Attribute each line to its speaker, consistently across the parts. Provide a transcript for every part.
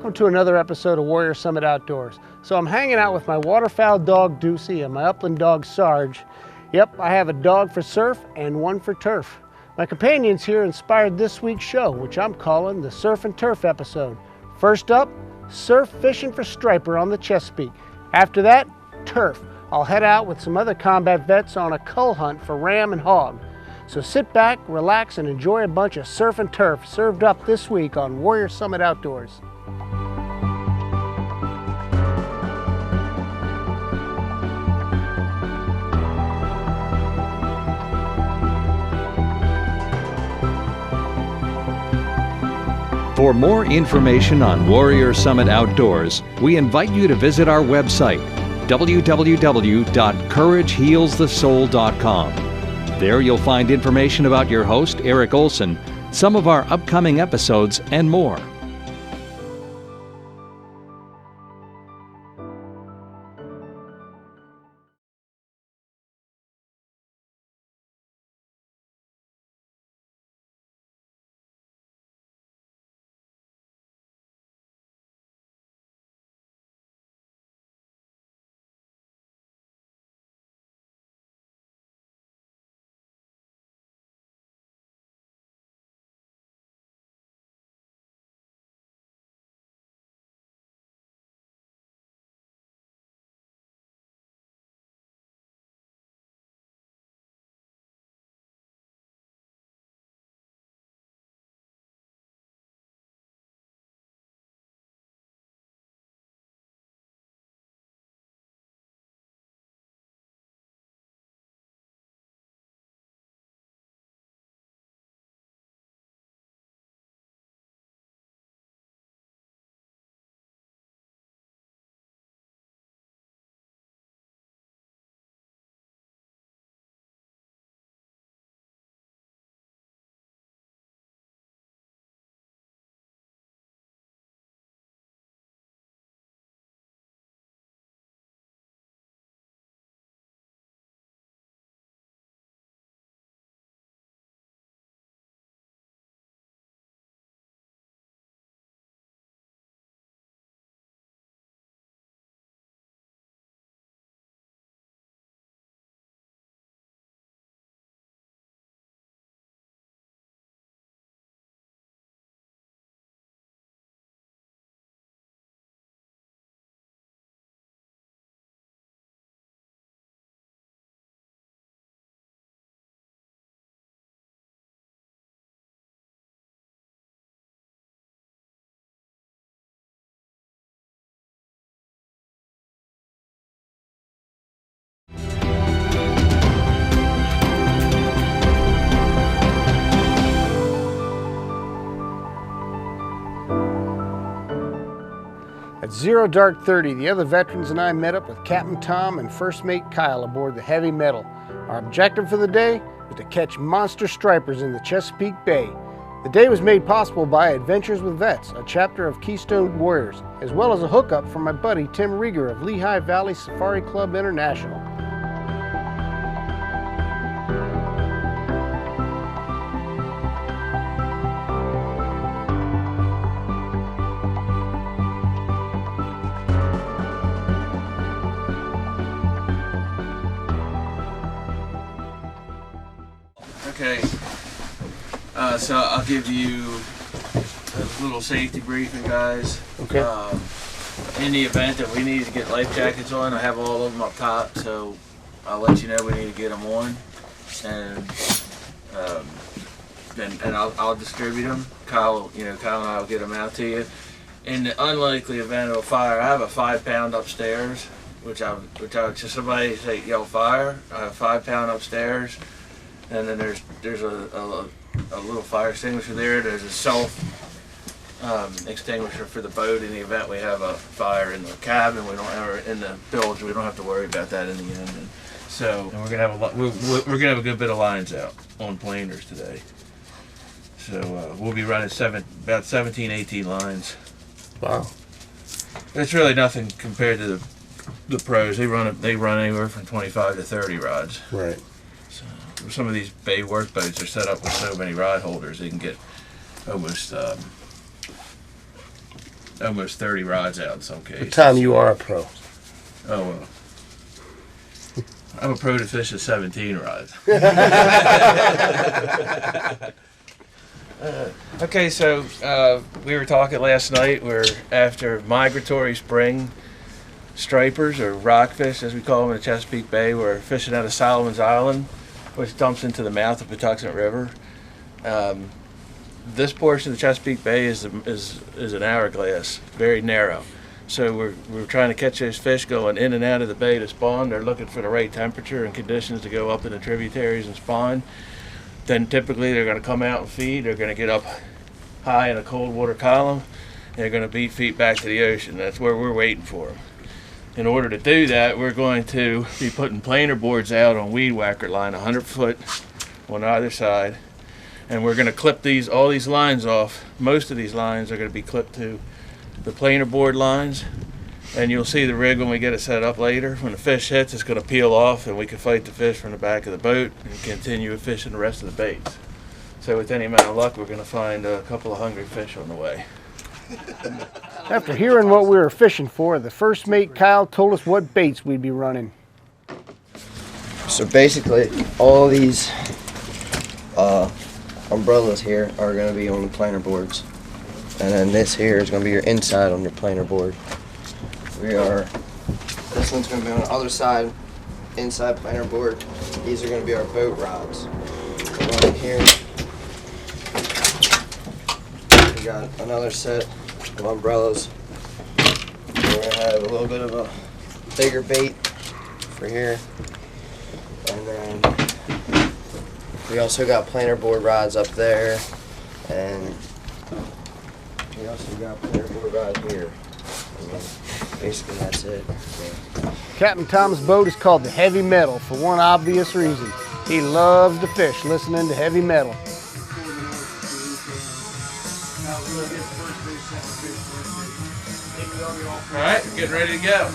Speaker 1: welcome to another episode of Warrior Summit Outdoors. So I'm hanging out with my waterfowl dog Deucey and my upland dog Sarge. Yep, I have a dog for surf and one for turf. My companions here inspired this week's show, which I'm calling the Surf and Turf episode. First up, surf fishing for striper on the Chesapeake. After that, turf. I'll head out with some other combat vets on a cull hunt for ram and hog. So sit back, relax, and enjoy a bunch of surf and turf served up this week on Warrior Summit Outdoors.
Speaker 2: For more information on Warrior Summit Outdoors, we invite you to visit our website, www.couragehealsthesoul.com. There you'll find information about your host, Eric Olson, some of our upcoming episodes, and more.
Speaker 1: At 0 dark 30, the other veterans and I met up with Captain Tom and First Mate Kyle aboard the Heavy Metal. Our objective for the day was to catch monster stripers in the Chesapeake Bay. The day was made possible by Adventures with Vets, a chapter of Keystone Warriors, as well as a hookup from my buddy Tim Rieger of Lehigh Valley Safari Club International.
Speaker 3: Okay, so I'll give you a little safety briefing, guys.
Speaker 1: Okay.
Speaker 3: In the event that we need to get life jackets on, I have all of them up top, so I'll let you know we need to get them on, and I'll distribute them. Kyle and I will get them out to you. In the unlikely event of a fire, I have a 5-pound upstairs, which I would just somebody say yell fire. I have a 5-pound upstairs. And then there's a little fire extinguisher there. There's a self extinguisher for the boat in the event we have a fire in the cabin. We don't have in the bilge. We don't have to worry about that in the engine. So and we're gonna have we're gonna have a good bit of lines out on planers today. So we'll be running about 17, 18 lines.
Speaker 1: Wow.
Speaker 3: It's really nothing compared to the pros. They run anywhere from 25 to 30 rods.
Speaker 1: Right.
Speaker 3: Some of these bay work boats are set up with so many rod holders they can get almost almost 30 rods out in some
Speaker 1: The
Speaker 3: cases.
Speaker 1: time you are a pro.
Speaker 3: Oh well. I'm a pro to fish at 17 rods. Okay, so we were talking last night. We're after migratory spring stripers, or rockfish as we call them in the Chesapeake Bay. We're fishing out of Solomon's Island, which dumps into the mouth of Patuxent River. This portion of the Chesapeake Bay is an hourglass, very narrow. So we're trying to catch those fish going in and out of the bay to spawn. They're looking for the right temperature and conditions to go up in the tributaries and spawn. Then typically they're going to come out and feed. They're going to get up high in a cold water column, and they're going to beat feet back to the ocean. That's where we're waiting for them. In order to do that, we're going to be putting planer boards out on weed whacker line, 100 foot on either side. And we're going to clip all these lines off. Most of these lines are going to be clipped to the planer board lines. And you'll see the rig when we get it set up later. When the fish hits, it's going to peel off, and we can fight the fish from the back of the boat and continue fishing the rest of the baits. So with any amount of luck, we're going to find a couple of hungry fish on the way.
Speaker 1: After hearing what we were fishing for, the first mate Kyle told us what baits we'd be running.
Speaker 4: So basically, all these umbrellas here are going to be on the planer boards. And then this here is going to be your inside on your planer board. This one's going to be on the other side, inside planer board. These are going to be our boat rods. Right here, we got another set of umbrellas. We're going to have a little bit of a bigger bait for here. And then we also got planer board rods up there. And we also got planer board rod here. Basically, that's it. So.
Speaker 1: Captain Tom's boat is called the Heavy Metal for one obvious reason. He loves to fish listening to heavy metal.
Speaker 3: All right, we're getting ready to go.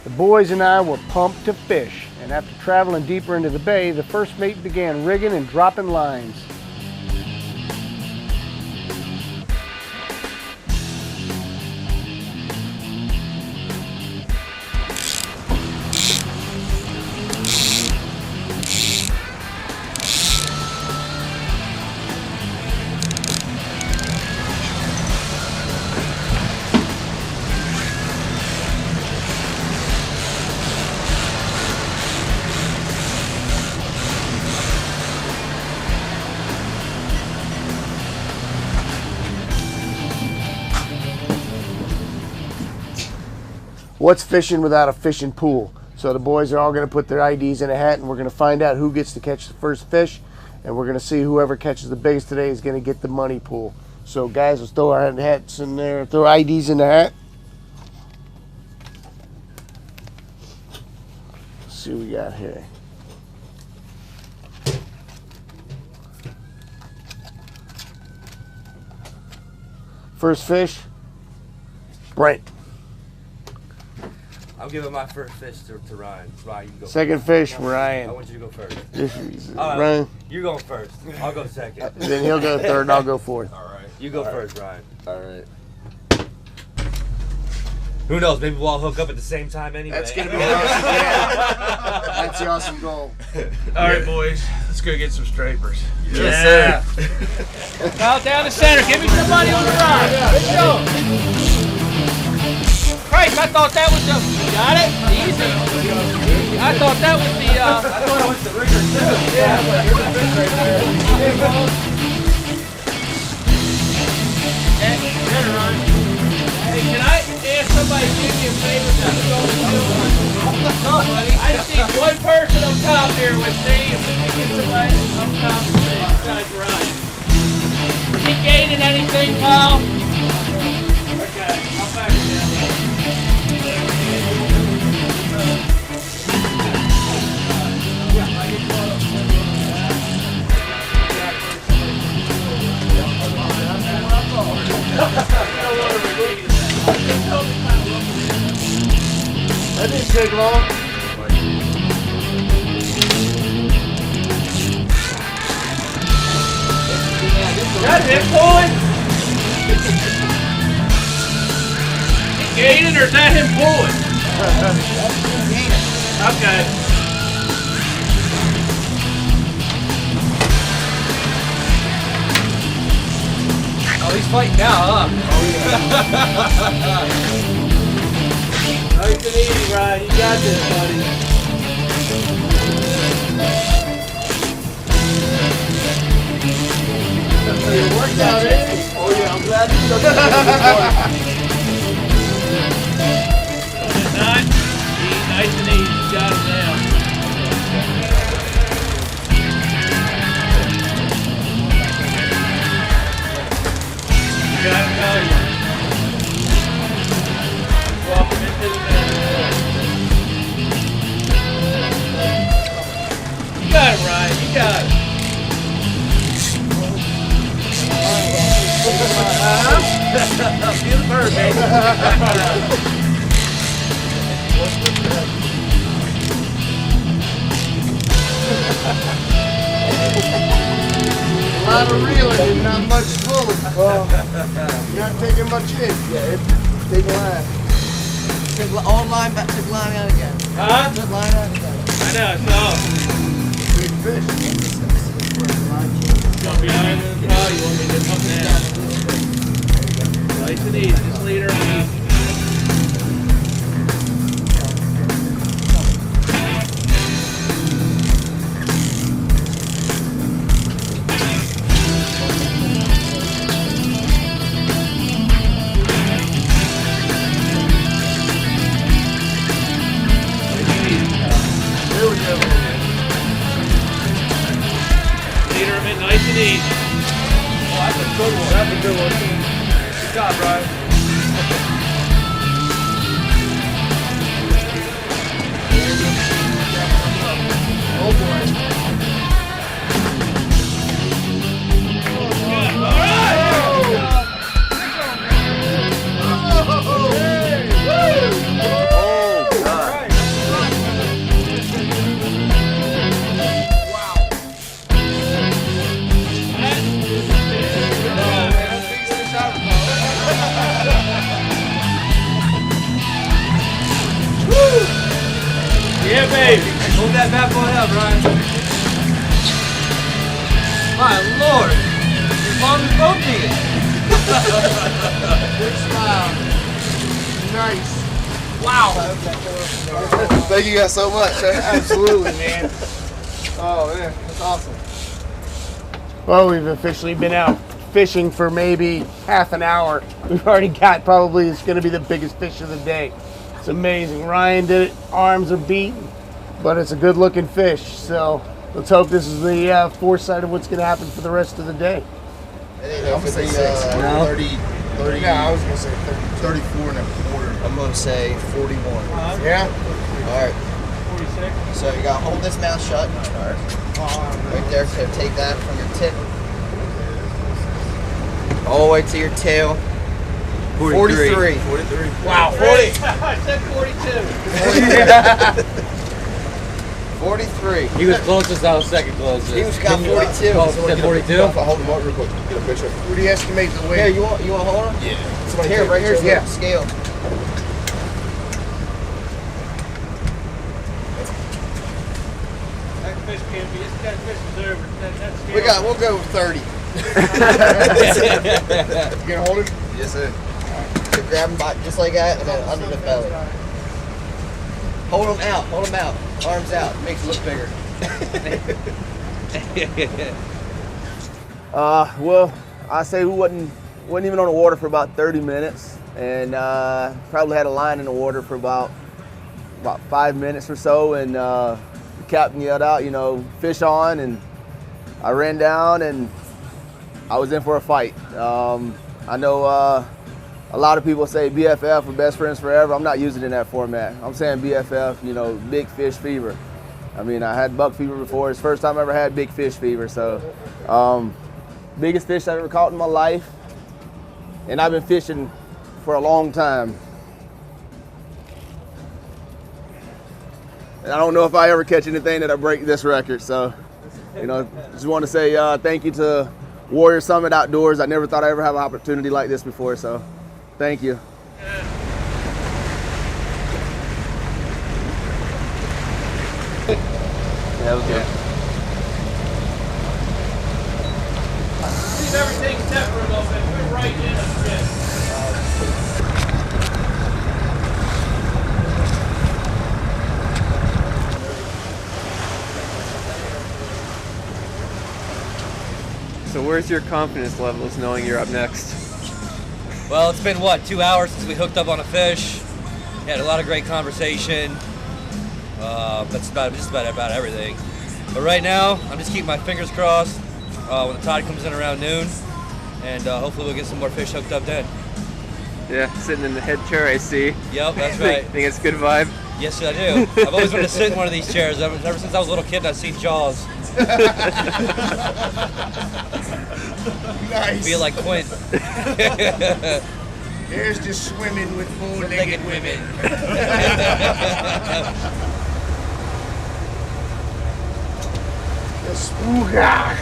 Speaker 1: The boys and I were pumped to fish, and after traveling deeper into the bay, the first mate began rigging and dropping lines. What's fishing without a fishing pool? So the boys are all going to put their IDs in a hat, and we're going to find out who gets to catch the first fish, and we're going to see whoever catches the biggest today is going to get the money pool. So guys, let's throw our hats in there, throw IDs in the hat. Let's see what we got here. First fish, Brent.
Speaker 5: I'm giving my first fish to Ryan. Ryan, you can go
Speaker 1: Second
Speaker 5: first.
Speaker 1: fish, Ryan.
Speaker 5: I want you to go first.
Speaker 1: Ryan.
Speaker 5: You're going first. I'll go second.
Speaker 1: Then he'll go third and I'll go fourth.
Speaker 5: All right. You go first, Ryan.
Speaker 4: All right.
Speaker 5: Who knows? Maybe we'll all hook up at the same time anyway.
Speaker 1: That's gonna be awesome. Yeah. That's the awesome goal.
Speaker 3: All right, boys, let's go get some stripers.
Speaker 5: Yes, sir.
Speaker 6: Kyle down the center. Give me somebody on the rod. Let's go. Christ, I thought that was the. Got it? Easy. I thought that was the. I thought it was the rigger too. Yeah. Hey, can I ask somebody to do me a favor? I just need one person up top here with me. If we can get somebody up top besides Ryan. Is he gaining anything, Kyle? Okay, I'll back it down.
Speaker 4: That didn't take long.
Speaker 6: That's him pulling? He gaining or is that him pulling? Okay.
Speaker 5: Oh, he's fighting now, huh?
Speaker 6: Nice and easy, Ryan. You got this, buddy.
Speaker 4: It worked out, eh? Oh yeah, I'm glad you took it.
Speaker 6: Not. Nice and easy. You got it now. You got it now. Welcome into the match. You got it, Ryan. You got it. Feel the bird, baby.
Speaker 4: A lot of reeling and not much pulling. You're not taking much in. Yeah, it's big line. Took all line back, took line out again.
Speaker 6: Huh?
Speaker 4: Took line out again.
Speaker 6: I know, I saw.
Speaker 4: Big fish.
Speaker 6: Jump behind the car, you want me to come down? Nice and easy, just lead her around.
Speaker 4: There we go.
Speaker 6: Lead her a bit nice and easy.
Speaker 5: Oh, that's a good one. That's a good one. Good job, Brian.
Speaker 4: Oh boy.
Speaker 6: All right! Yeah, baby.
Speaker 5: Hold that bad boy up, Brian. My lord. Your mom is boating it.
Speaker 4: Big smile. Nice.
Speaker 5: Wow.
Speaker 4: Thank you guys so much. Absolutely, man. Oh man, that's awesome.
Speaker 1: Well, we've officially been out fishing for maybe half an hour. We've already got probably, it's going to be the biggest fish of the day. It's amazing. Ryan did it. Arms are beaten, but it's a good looking fish. So let's hope this is the foresight of what's going to happen for the rest of the day.
Speaker 4: I'm gonna say 30. Yeah, I was gonna say 34 and a quarter. I'm gonna say 41. Yeah. All right.
Speaker 6: 46.
Speaker 4: So you gotta hold this mouth shut. All right. Right there. So take that from your tip all the way to your tail. 43.
Speaker 5: 43.
Speaker 6: Wow, 40. I said 42.
Speaker 4: 43.
Speaker 5: He was closest, I was second closest.
Speaker 4: He was got 42.
Speaker 5: Oh, said 42?
Speaker 4: I'll hold him up real quick. Get a picture. What do you estimate the weight? Here, you want to hold him? Yeah. Here, right here's the scale.
Speaker 6: That fish can't be. That fish is over.
Speaker 4: We'll go with 30. You gonna hold him? Yes, sir. So grab him by just like that, and then under the belly. Hold him out. Hold him out. Arms out. Makes it look bigger.
Speaker 7: Well, I say we wasn't even on the water for about 30 minutes, and probably had a line in the water for about 5 minutes or so, and the captain yelled out, you know, fish on, and I ran down, and I was in for a fight. I know a lot of people say BFF or best friends forever. I'm not using it in that format. I'm saying BFF, you know, big fish fever. I mean, I had buck fever before. It's the first time I ever had big fish fever. So, biggest fish I've ever caught in my life. And I've been fishing for a long time. I don't know if I ever catch anything that'll break this record. So, you know, just want to say thank you to Warrior Summit Outdoors. I never thought I'd ever have an opportunity like this before, so thank you. That was good.
Speaker 6: Leave everything separate a little bit. We're right in a bit.
Speaker 8: So where's your confidence levels knowing you're up next?
Speaker 9: Well, it's been, what, 2 hours since we hooked up on a fish. We had a lot of great conversation. That's just about everything. But right now, I'm just keeping my fingers crossed when the tide comes in around noon. And hopefully we'll get some more fish hooked up then.
Speaker 8: Yeah, sitting in the head chair I see.
Speaker 9: Yep, that's right.
Speaker 8: Think it's a good vibe?
Speaker 9: Yes, I do. I've always wanted to sit in one of these chairs ever since I was a little kid and I've seen Jaws.
Speaker 10: Nice.
Speaker 9: Feel like Quint.
Speaker 10: There's just swimming with full-naked women. The spooker.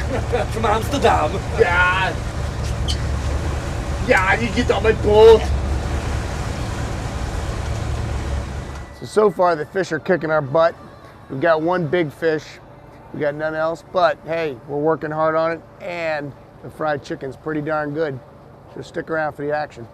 Speaker 9: From Amsterdam.
Speaker 10: Yeah. Yeah, you get on my boat.
Speaker 1: So far the fish are kicking our butt. We've got one big fish. We got none else, but hey, we're working hard on it, and the fried chicken's pretty darn good. So stick around for the action.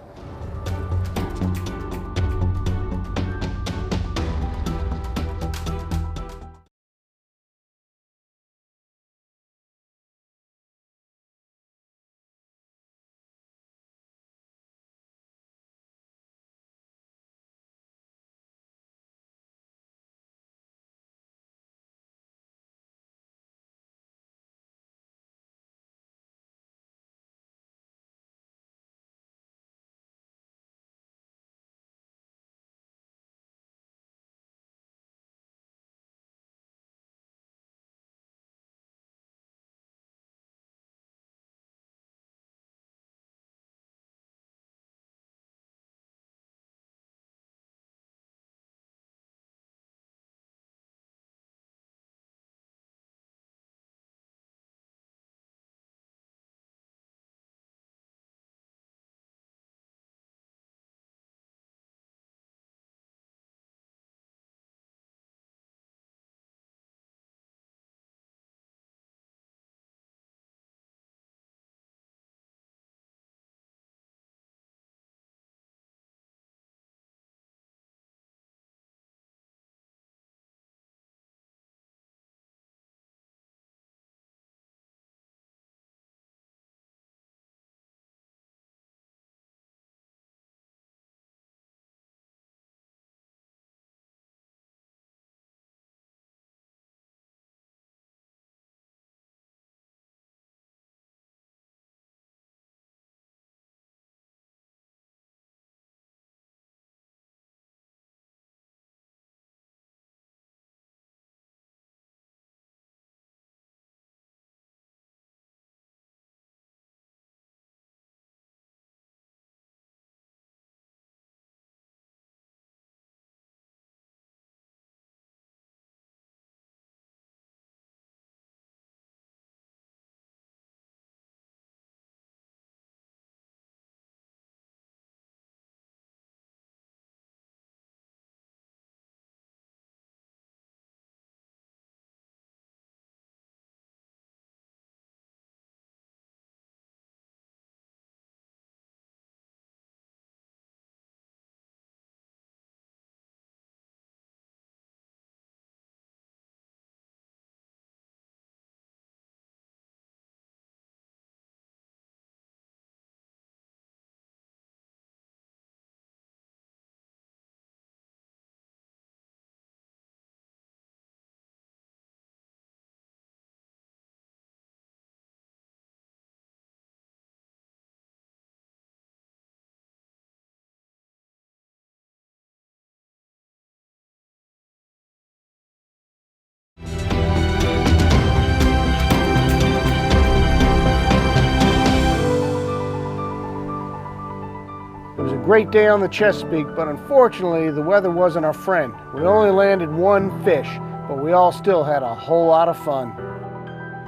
Speaker 1: great day on the Chesapeake, but unfortunately the weather wasn't our friend. We only landed one fish, but we all still had a whole lot of fun.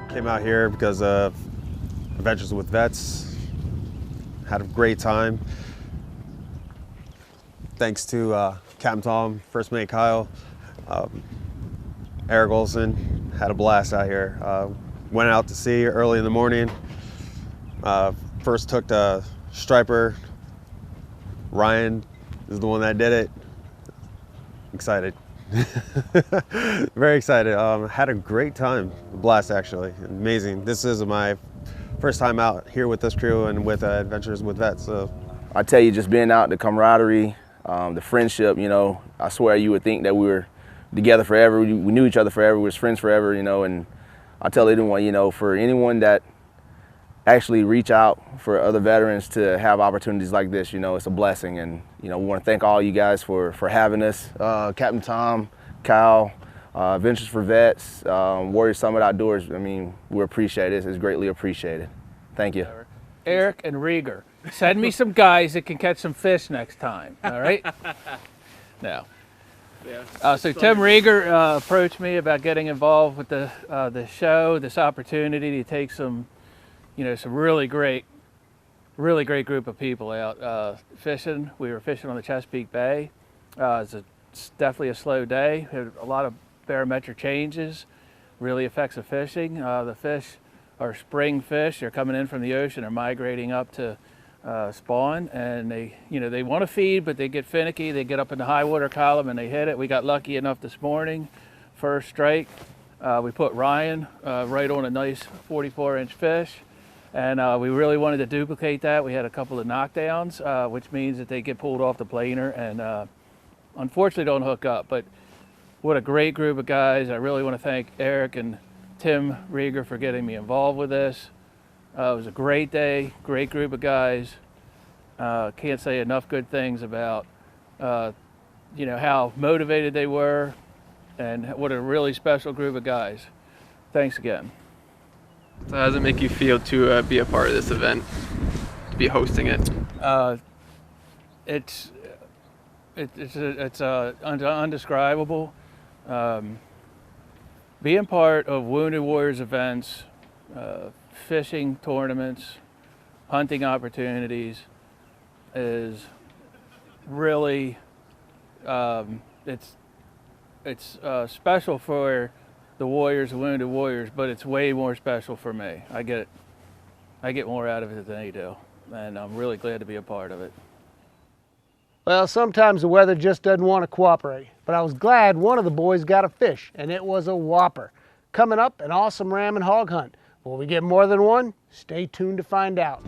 Speaker 11: Came out here because of Adventures with Vets. Had a great time. Thanks to Captain Tom, First Mate Kyle, Eric Olson. Had a blast out here. Went out to sea early in the morning. First took the striper. Ryan is the one that did it. Excited. Very excited. Had a great time. A blast, actually. Amazing. This is my first time out here with this crew and with Adventures with Vets. So
Speaker 7: I tell you, just being out, the camaraderie, the friendship, you know, I swear you would think that we were together forever. We knew each other forever. We was friends forever, you know, and I tell anyone, you know, for anyone that actually reach out for other veterans to have opportunities like this, you know, it's a blessing. And, you know, we want to thank all you guys for having us. Captain Tom, Kyle, Adventures for Vets, Warrior Summit Outdoors, I mean, we appreciate it. It's greatly appreciated. Thank you.
Speaker 6: Eric and Rieger, send me some guys that can catch some fish next time, all right? No. So Tim Rieger approached me about getting involved with the show, this opportunity to take some, you know, some really great group of people out fishing. We were fishing on the Chesapeake Bay. It's definitely a slow day. Had a lot of barometric changes, really affects the fishing. The fish are spring fish. They're coming in from the ocean. They're migrating up to spawn, and they, you know, they want to feed, but they get finicky. They get up in the high water column and they hit it. We got lucky enough this morning, first strike. We put Ryan right on a nice 44-inch fish, and we really wanted to duplicate that. We had a couple of knockdowns, which means that they get pulled off the planer and unfortunately don't hook up. But what a great group of guys. I really want to thank Eric and Tim Rieger for getting me involved with this. It was a great day, great group of guys. Can't say enough good things about you know, how motivated they were and what a really special group of guys. Thanks again.
Speaker 8: So how does it make you feel to be a part of this event, to be hosting it?
Speaker 6: It's undescribable. Being part of Wounded Warriors events, fishing tournaments, hunting opportunities is really, it's special for the Warriors, the Wounded Warriors, but it's way more special for me. I get more out of it than they do, and I'm really glad to be a part of it.
Speaker 1: Well, sometimes the weather just doesn't want to cooperate, but I was glad one of the boys got a fish, and it was a whopper. Coming up, an awesome ram and hog hunt. Will we get more than one? Stay tuned to find out.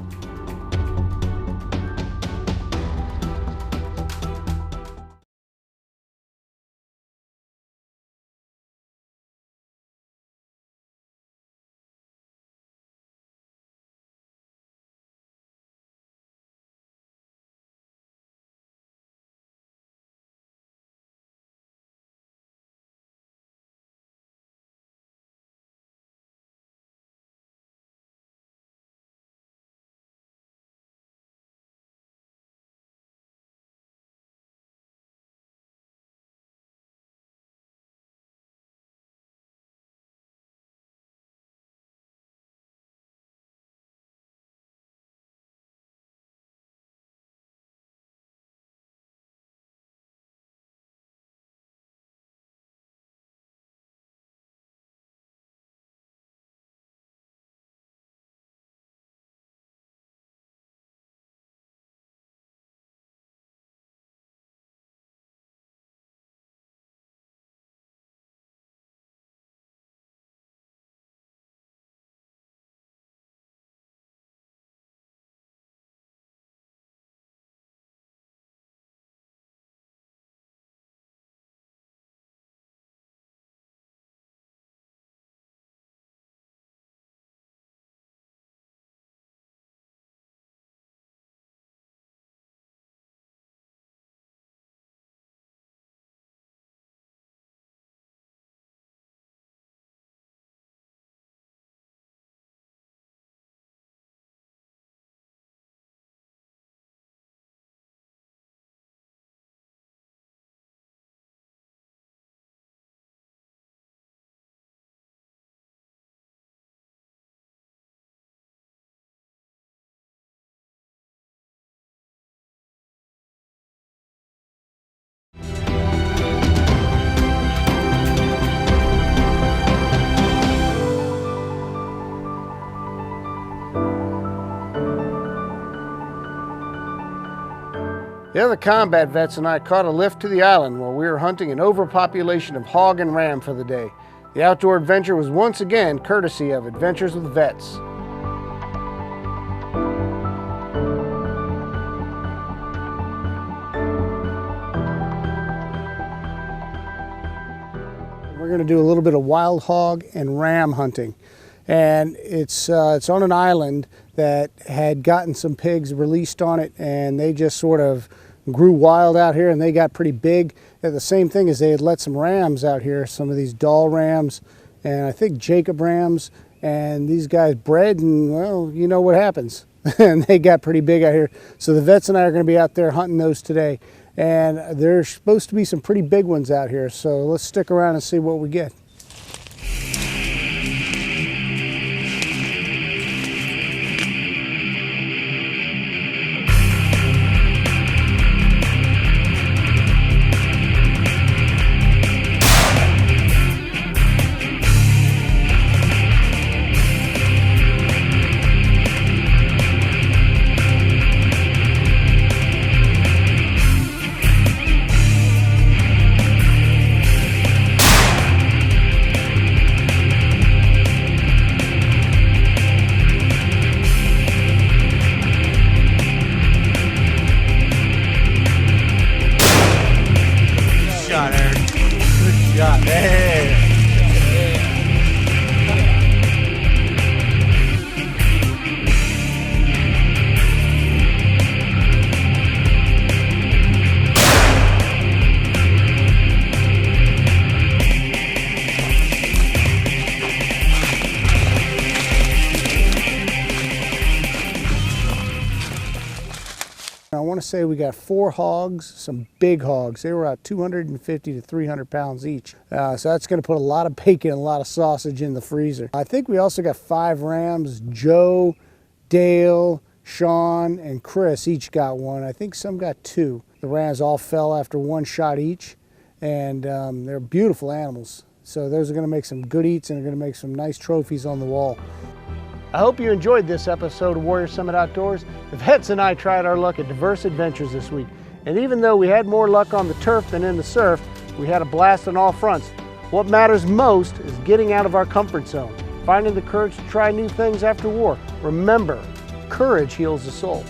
Speaker 1: The other combat vets and I caught a lift to the island while we were hunting an overpopulation of hog and ram for the day. The outdoor adventure was once again courtesy of Adventures with Vets. We're going to do a little bit of wild hog and ram hunting. And it's on an island that had gotten some pigs released on it, and they just sort of grew wild out here and they got pretty big. And the same thing as they had let some rams out here, some of these doll rams and I think Jacob rams, and these guys bred, and well, you know what happens. And they got pretty big out here. So the vets and I are going to be out there hunting those today. And there's supposed to be some pretty big ones out here. So let's stick around and see what we get. I want to say we got 4 hogs, some big hogs. They were about 250 to 300 pounds each. So that's going to put a lot of bacon and a lot of sausage in the freezer. I think we also got 5 rams. Joe, Dale, Sean, and Chris each got one. I think some got 2. The rams all fell after 1 shot each, and they're beautiful animals. So those are going to make some good eats, and they're going to make some nice trophies on the wall. I hope you enjoyed this episode of Warrior Summit Outdoors. The vets and I tried our luck at diverse adventures this week. And even though we had more luck on the turf than in the surf, we had a blast on all fronts. What matters most is getting out of our comfort zone, finding the courage to try new things after war. Remember, courage heals the soul.